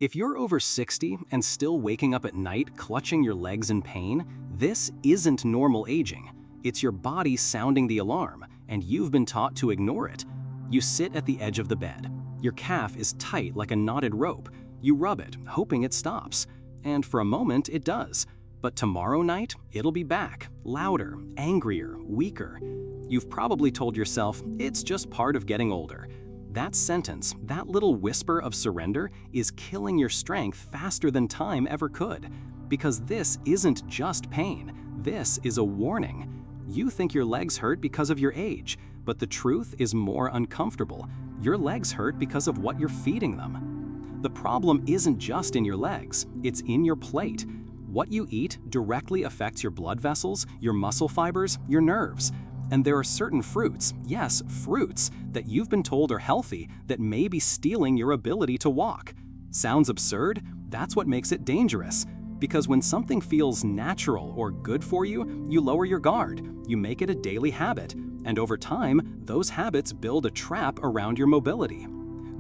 If you're over 60 and still waking up at night clutching your legs in pain, this isn't normal aging. It's your body sounding the alarm, and you've been taught to ignore it. You sit at the edge of the bed. Your calf is tight like a knotted rope. You rub it, hoping it stops. And for a moment, it does. But tomorrow night, it'll be back, louder, angrier, weaker. You've probably told yourself, it's just part of getting older. That sentence, that little whisper of surrender, is killing your strength faster than time ever could. Because this isn't just pain, this is a warning. You think your legs hurt because of your age, but the truth is more uncomfortable. Your legs hurt because of what you're feeding them. The problem isn't just in your legs, it's in your plate. What you eat directly affects your blood vessels, your muscle fibers, your nerves. And there are certain fruits, yes, fruits, that you've been told are healthy that may be stealing your ability to walk. Sounds absurd? That's what makes it dangerous. Because when something feels natural or good for you, you lower your guard. You make it a daily habit. And over time, those habits build a trap around your mobility.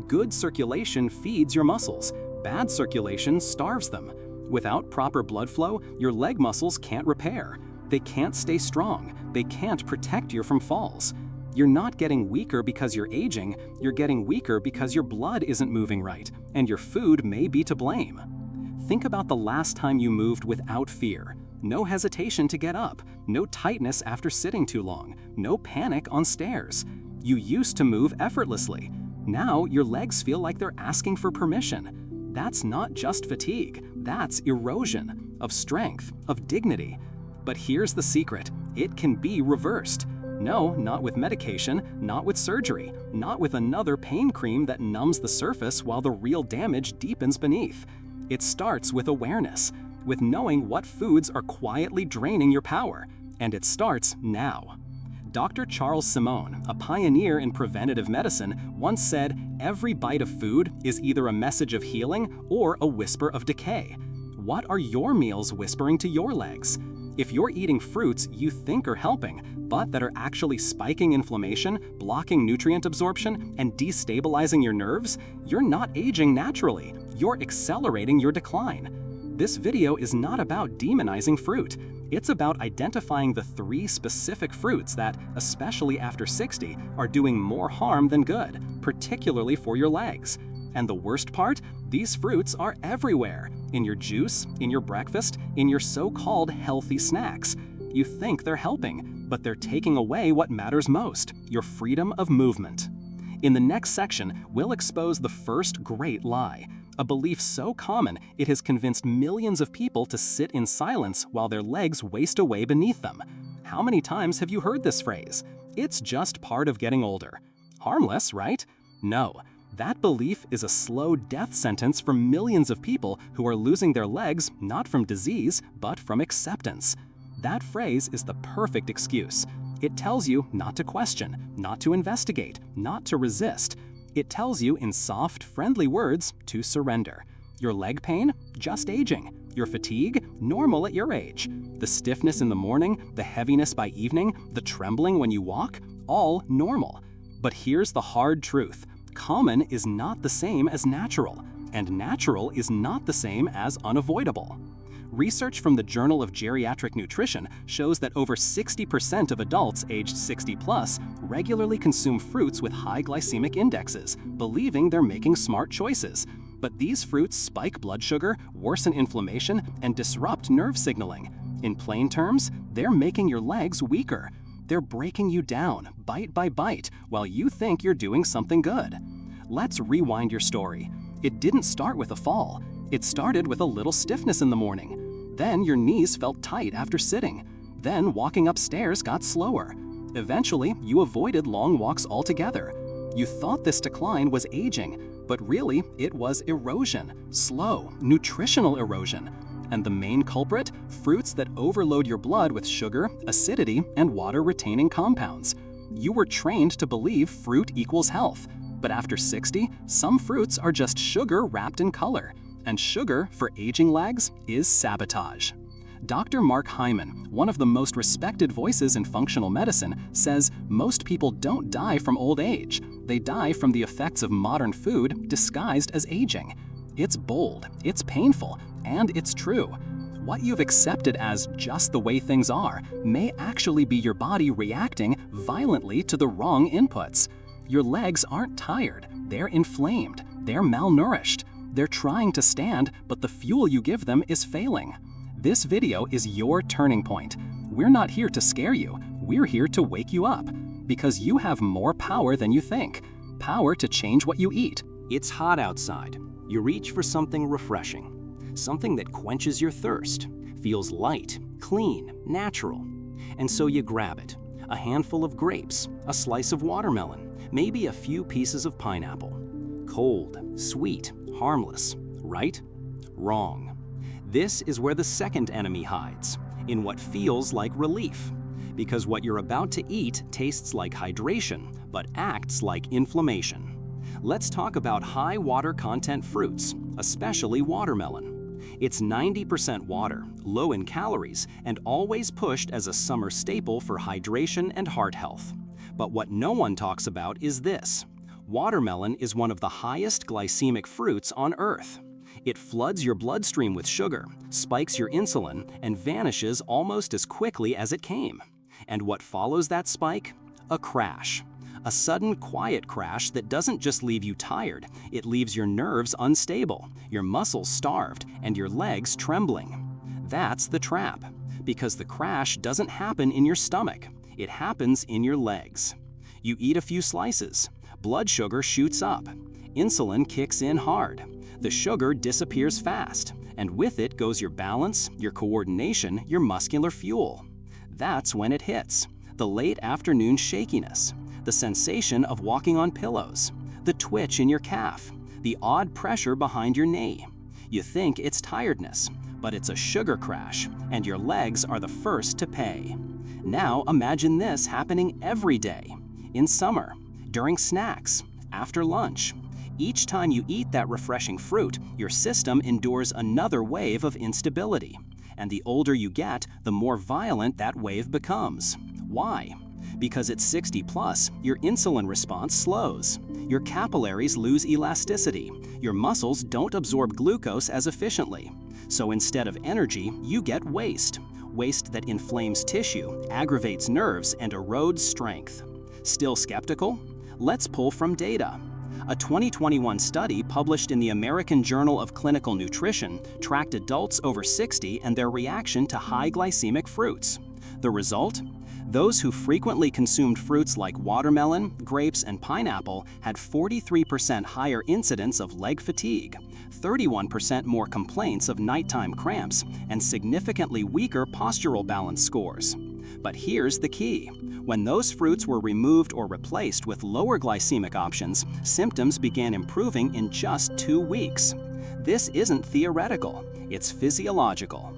Good circulation feeds your muscles. Bad circulation starves them. Without proper blood flow, your leg muscles can't repair. They can't stay strong. They can't protect you from falls. You're not getting weaker because you're aging. You're getting weaker because your blood isn't moving right, and your food may be to blame. Think about the last time you moved without fear. No hesitation to get up, no tightness after sitting too long, no panic on stairs. You used to move effortlessly. Now your legs feel like they're asking for permission. That's not just fatigue, that's erosion of strength, of dignity. But here's the secret, it can be reversed. No, not with medication, not with surgery, not with another pain cream that numbs the surface while the real damage deepens beneath. It starts with awareness, with knowing what foods are quietly draining your power, and it starts now. Dr. Charles Simone, a pioneer in preventative medicine, once said, "Every bite of food is either a message of healing or a whisper of decay." What are your meals whispering to your legs? If you're eating fruits you think are helping, but that are actually spiking inflammation, blocking nutrient absorption, and destabilizing your nerves, you're not aging naturally, you're accelerating your decline. This video is not about demonizing fruit. It's about identifying the 3 specific fruits that, especially after 60, are doing more harm than good, particularly for your legs. And the worst part? These fruits are everywhere. In your juice, in your breakfast, in your so-called healthy snacks. You think they're helping, but they're taking away what matters most, your freedom of movement. In the next section, we'll expose the first great lie, a belief so common it has convinced millions of people to sit in silence while their legs waste away beneath them. How many times have you heard this phrase? It's just part of getting older. Harmless, right? No. That belief is a slow death sentence for millions of people who are losing their legs not from disease, but from acceptance. That phrase is the perfect excuse. It tells you not to question, not to investigate, not to resist. It tells you in soft, friendly words to surrender. Your leg pain? Just aging. Your fatigue? Normal at your age. The stiffness in the morning, the heaviness by evening, the trembling when you walk? All normal. But here's the hard truth. Common is not the same as natural, and natural is not the same as unavoidable. Research from the Journal of Geriatric Nutrition shows that over 60% of adults aged 60+ regularly consume fruits with high glycemic indexes, believing they're making smart choices. But these fruits spike blood sugar, worsen inflammation, and disrupt nerve signaling. In plain terms, they're making your legs weaker. They're breaking you down, bite by bite, while you think you're doing something good. Let's rewind your story. It didn't start with a fall. It started with a little stiffness in the morning. Then your knees felt tight after sitting. Then walking upstairs got slower. Eventually, you avoided long walks altogether. You thought this decline was aging, but really, it was erosion, slow, nutritional erosion. And the main culprit? Fruits that overload your blood with sugar, acidity, and water-retaining compounds. You were trained to believe fruit equals health. But after 60, some fruits are just sugar wrapped in color. And sugar, for aging legs, is sabotage. Dr. Mark Hyman, one of the most respected voices in functional medicine, says most people don't die from old age. They die from the effects of modern food disguised as aging. It's bold, it's painful, and it's true. What you've accepted as just the way things are may actually be your body reacting violently to the wrong inputs. Your legs aren't tired, they're inflamed, they're malnourished. They're trying to stand, but the fuel you give them is failing. This video is your turning point. We're not here to scare you, we're here to wake you up. Because you have more power than you think. Power to change what you eat. It's hot outside. You reach for something refreshing. Something that quenches your thirst, feels light, clean, natural. And so you grab it. A handful of grapes, a slice of watermelon, maybe a few pieces of pineapple. Cold, sweet, harmless, right? Wrong. This is where the second enemy hides, in what feels like relief. Because what you're about to eat tastes like hydration, but acts like inflammation. Let's talk about high water content fruits, especially watermelon. It's 90% water, low in calories, and always pushed as a summer staple for hydration and heart health. But what no one talks about is this. Watermelon is one of the highest glycemic fruits on Earth. It floods your bloodstream with sugar, spikes your insulin, and vanishes almost as quickly as it came. And what follows that spike? A crash. A sudden, quiet crash that doesn't just leave you tired, it leaves your nerves unstable, your muscles starved, and your legs trembling. That's the trap, because the crash doesn't happen in your stomach, it happens in your legs. You eat a few slices, blood sugar shoots up, insulin kicks in hard, the sugar disappears fast, and with it goes your balance, your coordination, your muscular fuel. That's when it hits, the late afternoon shakiness, the sensation of walking on pillows, the twitch in your calf, the odd pressure behind your knee. You think it's tiredness, but it's a sugar crash, and your legs are the first to pay. Now imagine this happening every day, in summer, during snacks, after lunch. Each time you eat that refreshing fruit, your system endures another wave of instability. And the older you get, the more violent that wave becomes. Why? Because at 60 plus, your insulin response slows. Your capillaries lose elasticity. Your muscles don't absorb glucose as efficiently. So instead of energy, you get waste. Waste that inflames tissue, aggravates nerves, and erodes strength. Still skeptical? Let's pull from data. A 2021 study published in the American Journal of Clinical Nutrition tracked adults over 60 and their reaction to high glycemic fruits. The result? Those who frequently consumed fruits like watermelon, grapes, and pineapple had 43% higher incidence of leg fatigue, 31% more complaints of nighttime cramps, and significantly weaker postural balance scores. But here's the key. When those fruits were removed or replaced with lower glycemic options, symptoms began improving in just 2 weeks. This isn't theoretical, it's physiological.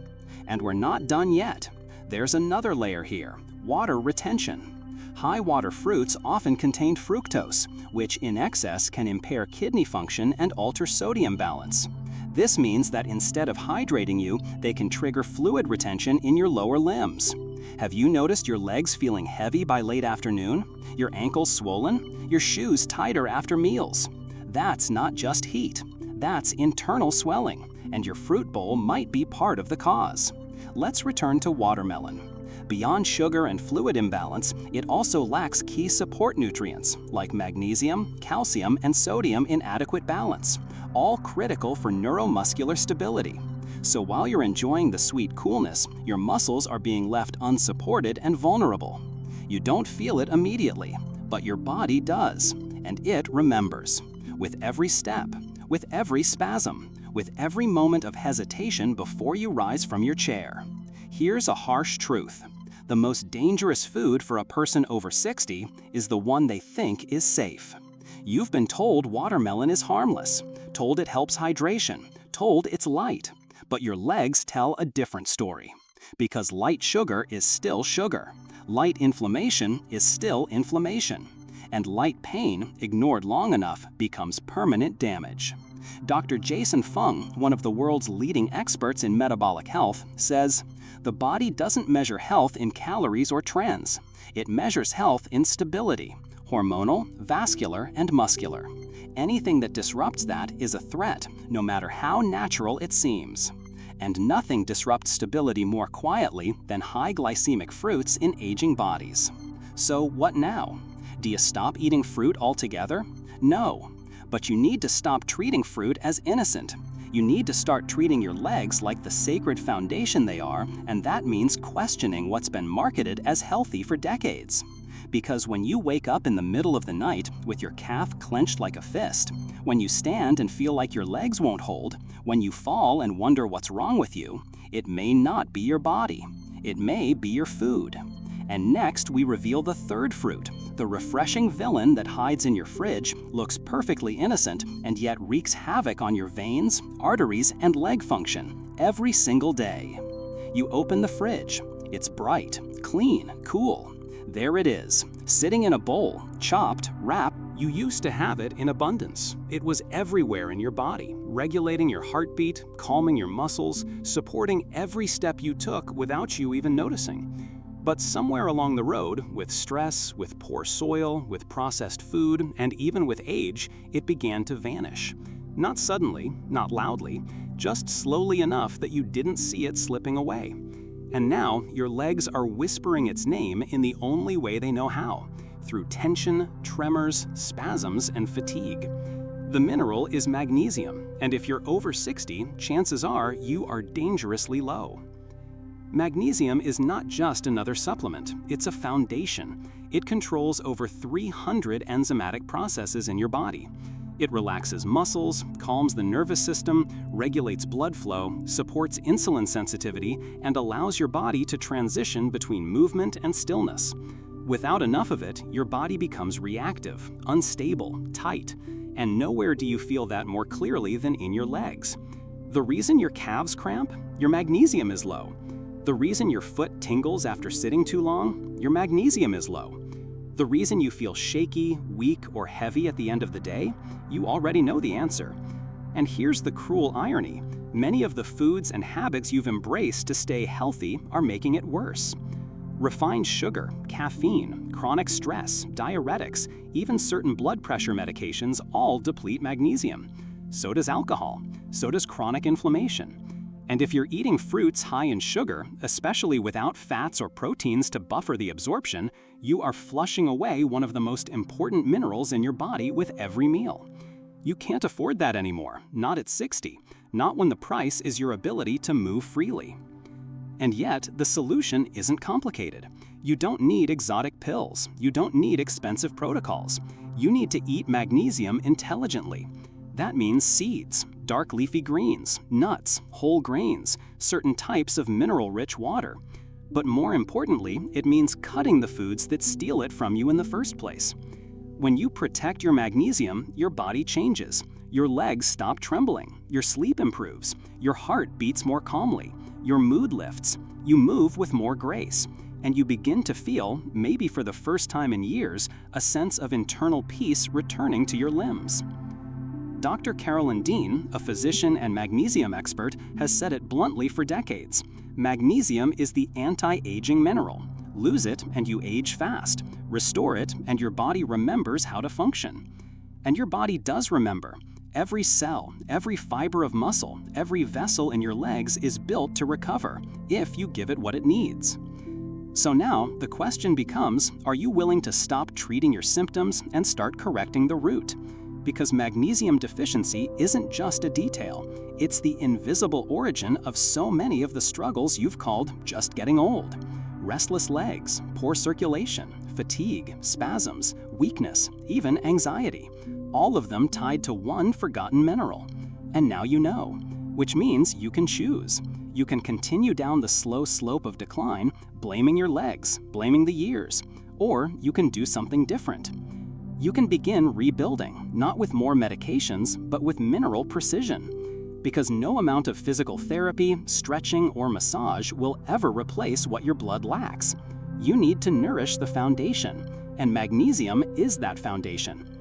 And we're not done yet. There's another layer here, water retention. High water fruits often contain fructose, which in excess can impair kidney function and alter sodium balance. This means that instead of hydrating you, they can trigger fluid retention in your lower limbs. Have you noticed your legs feeling heavy by late afternoon? Your ankles swollen? Your shoes tighter after meals? That's not just heat. That's internal swelling, and your fruit bowl might be part of the cause. Let's return to watermelon. Beyond sugar and fluid imbalance, it also lacks key support nutrients like magnesium, calcium, and sodium in adequate balance, all critical for neuromuscular stability. So while you're enjoying the sweet coolness, your muscles are being left unsupported and vulnerable. You don't feel it immediately, but your body does, and it remembers. With every step, with every spasm, with every moment of hesitation before you rise from your chair. Here's a harsh truth. The most dangerous food for a person over 60 is the one they think is safe. You've been told watermelon is harmless, told it helps hydration, told it's light. But your legs tell a different story. Because light sugar is still sugar. Light inflammation is still inflammation. And light pain, ignored long enough, becomes permanent damage. Dr. Jason Fung, one of the world's leading experts in metabolic health, says, "The body doesn't measure health in calories or trends. It measures health in stability. hormonal, vascular, and muscular. Anything that disrupts that is a threat, no matter how natural it seems. And nothing disrupts stability more quietly than high glycemic fruits in aging bodies. So what now? Do you stop eating fruit altogether? No. But you need to stop treating fruit as innocent. You need to start treating your legs like the sacred foundation they are, and that means questioning what's been marketed as healthy for decades. Because when you wake up in the middle of the night with your calf clenched like a fist, when you stand and feel like your legs won't hold, when you fall and wonder what's wrong with you, it may not be your body. It may be your food. And next we reveal the third fruit, the refreshing villain that hides in your fridge, looks perfectly innocent, and yet wreaks havoc on your veins, arteries, and leg function every single day. You open the fridge. It's bright, clean, cool. There it is, sitting in a bowl, chopped, wrapped. You used to have it in abundance. It was everywhere in your body, regulating your heartbeat, calming your muscles, supporting every step you took without you even noticing. But somewhere along the road, with stress, with poor soil, with processed food, and even with age, it began to vanish. Not suddenly, not loudly, just slowly enough that you didn't see it slipping away. And now, your legs are whispering its name in the only way they know how, through tension, tremors, spasms, and fatigue. The mineral is magnesium, and if you're over 60, chances are you are dangerously low. Magnesium is not just another supplement, it's a foundation. It controls over 300 enzymatic processes in your body. It relaxes muscles, calms the nervous system, regulates blood flow, supports insulin sensitivity, and allows your body to transition between movement and stillness. Without enough of it, your body becomes reactive, unstable, tight, and nowhere do you feel that more clearly than in your legs. The reason your calves cramp? Your magnesium is low. The reason your foot tingles after sitting too long? Your magnesium is low. The reason you feel shaky, weak, or heavy at the end of the day? You already know the answer. And here's the cruel irony. Many of the foods and habits you've embraced to stay healthy are making it worse. Refined sugar, caffeine, chronic stress, diuretics, even certain blood pressure medications all deplete magnesium. So does alcohol. So does chronic inflammation. And if you're eating fruits high in sugar, especially without fats or proteins to buffer the absorption, you are flushing away one of the most important minerals in your body with every meal. You can't afford that anymore, not at 60, not when the price is your ability to move freely. And yet, the solution isn't complicated. You don't need exotic pills. You don't need expensive protocols. You need to eat magnesium intelligently. That means seeds, dark leafy greens, nuts, whole grains, certain types of mineral-rich water. But more importantly, it means cutting the foods that steal it from you in the first place. When you protect your magnesium, your body changes. Your legs stop trembling, your sleep improves, your heart beats more calmly, your mood lifts, you move with more grace, and you begin to feel, maybe for the first time in years, a sense of internal peace returning to your limbs. Dr. Carolyn Dean, a physician and magnesium expert, has said it bluntly for decades. Magnesium is the anti-aging mineral. Lose it and you age fast. Restore it and your body remembers how to function. And your body does remember. Every cell, every fiber of muscle, every vessel in your legs is built to recover if you give it what it needs. So now the question becomes, are you willing to stop treating your symptoms and start correcting the root? Because magnesium deficiency isn't just a detail, it's the invisible origin of so many of the struggles you've called just getting old. Restless legs, poor circulation, fatigue, spasms, weakness, even anxiety. All of them tied to one forgotten mineral. And now you know, which means you can choose. You can continue down the slow slope of decline, blaming your legs, blaming the years, or you can do something different. You can begin rebuilding, not with more medications, but with mineral precision. Because no amount of physical therapy, stretching, or massage will ever replace what your blood lacks. You need to nourish the foundation, and magnesium is that foundation.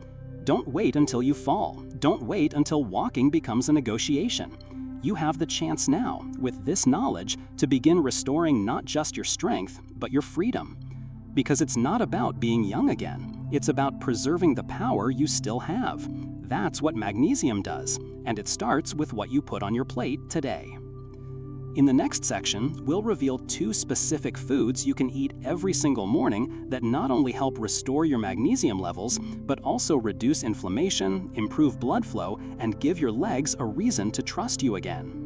Don't wait until you fall. Don't wait until walking becomes a negotiation. You have the chance now, with this knowledge, to begin restoring not just your strength, but your freedom. Because it's not about being young again. It's about preserving the power you still have. That's what magnesium does, and it starts with what you put on your plate today. In the next section, we'll reveal 2 specific foods you can eat every single morning that not only help restore your magnesium levels, but also reduce inflammation, improve blood flow, and give your legs a reason to trust you again.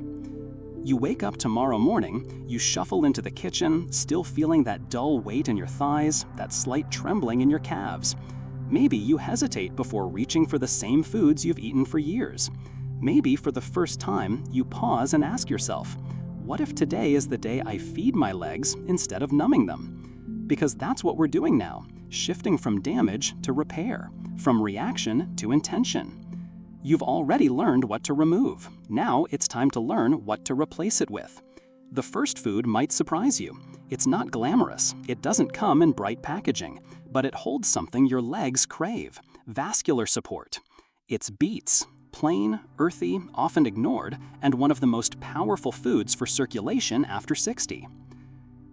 You wake up tomorrow morning, you shuffle into the kitchen, still feeling that dull weight in your thighs, that slight trembling in your calves. Maybe you hesitate before reaching for the same foods you've eaten for years. Maybe for the first time, you pause and ask yourself, what if today is the day I feed my legs instead of numbing them? Because that's what we're doing now, shifting from damage to repair, from reaction to intention. You've already learned what to remove. Now it's time to learn what to replace it with. The first food might surprise you. It's not glamorous, it doesn't come in bright packaging, but it holds something your legs crave: vascular support. It's beets. Plain, earthy, often ignored, and one of the most powerful foods for circulation after 60.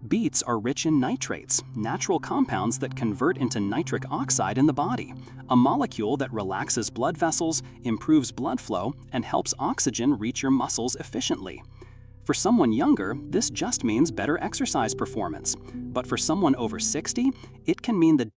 Beets are rich in nitrates, natural compounds that convert into nitric oxide in the body, a molecule that relaxes blood vessels, improves blood flow, and helps oxygen reach your muscles efficiently. For someone younger, this just means better exercise performance, but for someone over 60, it can mean the